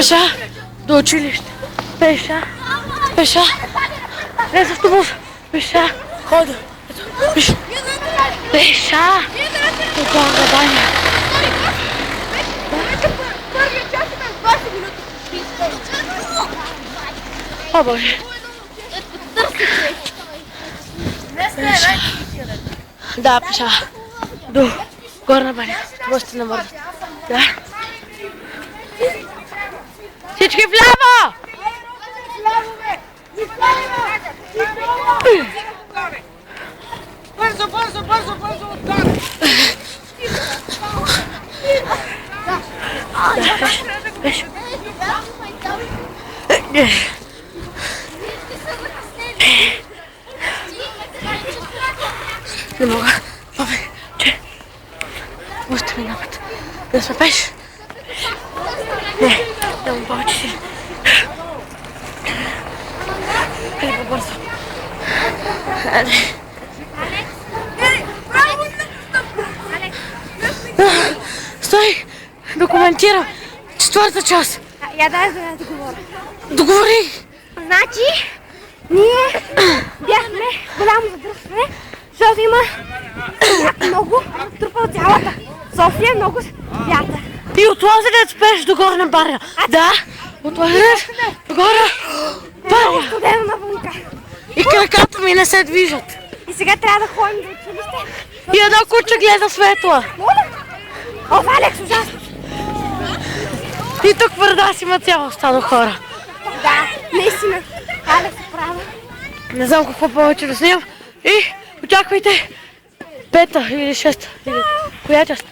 Пеша до училище. Пеша. Не с автобус. Пеша. Хода. Пеша. До Горна баня. О, Боже. Да, пеша. До Горна баня. Можете на морда. Да. Всички вляво! Бързо отгоре! Беше. Не мога. Бабе, че? Още ми напът. Да сме пеш? Не, нямам повече си. Хайде по-бързо. Хайде. Стой! Документирам. Четвърта част. Я дай да договоря. Договори! Значи, ние бяхме голямо задръстване, защото има много трупа от цялата София, много вятър. И от Лозенец спеш до Горна баня. Да, от Лозенец до Горна баня. Студено навънка. И краката ми не се движат. И сега трябва да ходим до училище. И едно куче гледа светла. Моля? О, Алекс, ужасно. И тук върда си има цяло стадо хора. Да, наистина. Алекс е права. Не знам какво повече да снимам. И очаквайте 5-та или 6-та. Коя част?